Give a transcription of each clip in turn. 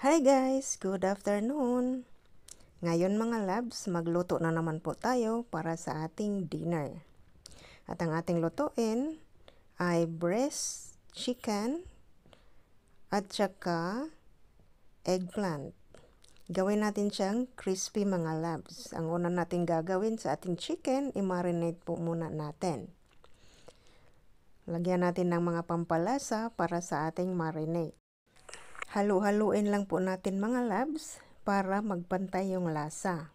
Hi guys! Good afternoon! Ngayon mga labs, magluto na naman po tayo para sa ating dinner. At ang ating lutuin ay breast chicken at saka eggplant. Gawin natin siyang crispy mga labs. Ang una natin gagawin sa ating chicken, i-marinate po muna natin. Lagyan natin ng mga pampalasa para sa ating marinade. Halu-haluin lang po natin mga labs para magpantay yung lasa.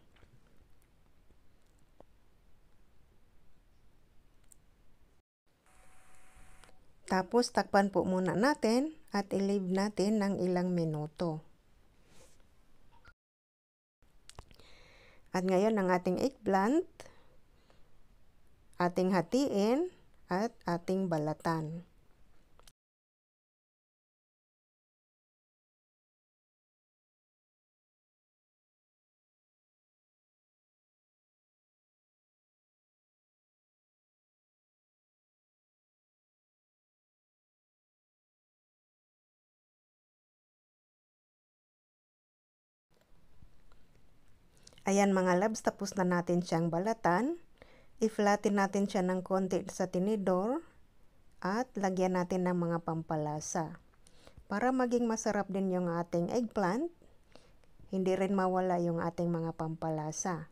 Tapos takpan po muna natin at i-leave natin ng ilang minuto. At ngayon ang ating eggplant, ating hatiin at ating balatan. Ayan mga labs, tapos na natin siyang balatan. I-flatten natin siya ng konti sa tinidor at lagyan natin ng mga pampalasa. Para maging masarap din yung ating eggplant, hindi rin mawala yung ating mga pampalasa.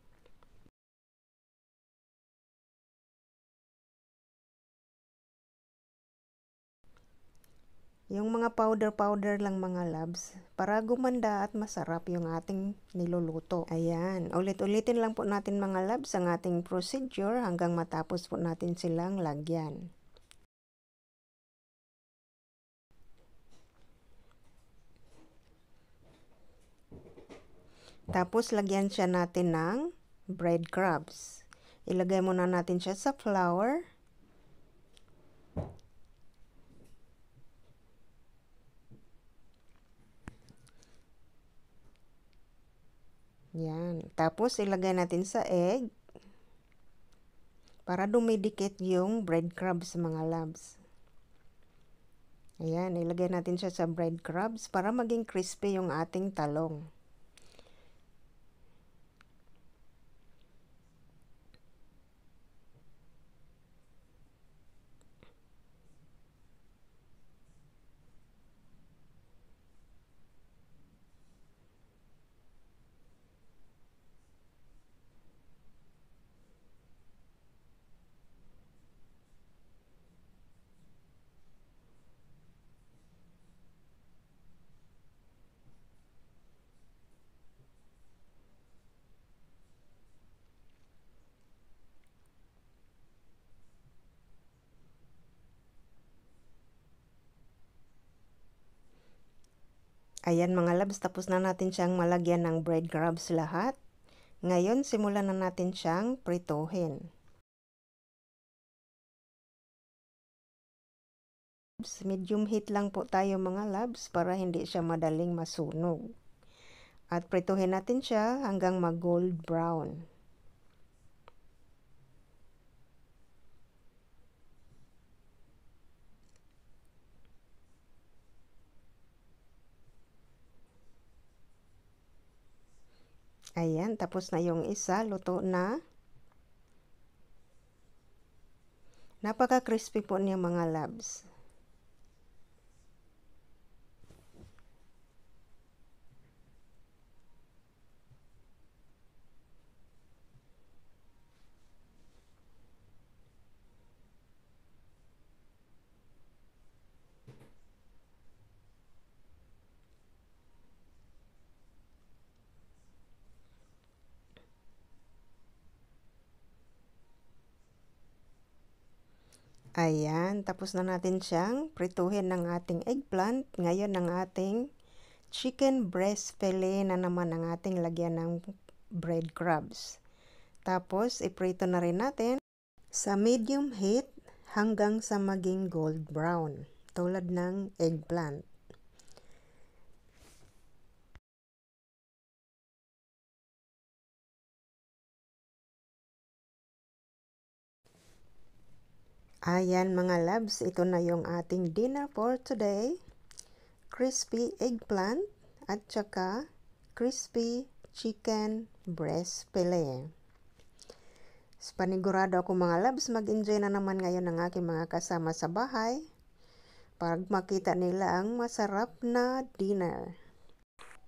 Yung mga powder lang mga labs, para gumanda at masarap yung ating niluluto. Ayan, ulit-ulitin lang po natin mga labs ang ating procedure hanggang matapos po natin silang lagyan. Tapos lagyan siya natin ng breadcrumbs. Ilagay muna natin siya sa flour. Yan. Tapos ilagay natin sa egg para dumidikit yung breadcrumbs mga labs. Ayan, ilagay natin siya sa breadcrumbs para maging crispy yung ating talong. Ayan mga labs, tapos na natin siyang malagyan ng breadcrumbs lahat. Ngayon, simulan na natin siyang prituhin. Medium heat lang po tayo mga labs para hindi siya madaling masunog. At prituhin natin siya hanggang mag-gold brown. Ayan, tapos na yung isa, luto na. Napaka-crispy po niya mga labs. Ayan, tapos na natin siyang prituhin ng ating eggplant. Ngayon ang ating chicken breast fillet na naman ang ating lagyan ng breadcrumbs. Tapos, iprito na rin natin sa medium heat hanggang sa maging gold brown, tulad ng eggplant. Ayan mga labs, ito na yung ating dinner for today. Crispy eggplant at saka crispy chicken breast fillet. Panigurado ako mga loves, mag-enjoy na naman ngayon ng aking mga kasama sa bahay pag makita nila ang masarap na dinner.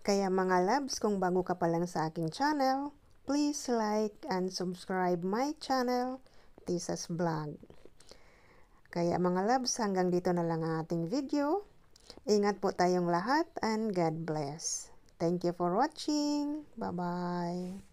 Kaya mga loves, kung bago ka pa lang sa aking channel, please like and subscribe my channel, Tisa's Vlog. Kaya mga loves, hanggang dito na lang ang ating video. Ingat po tayong lahat and God bless. Thank you for watching. Bye-bye.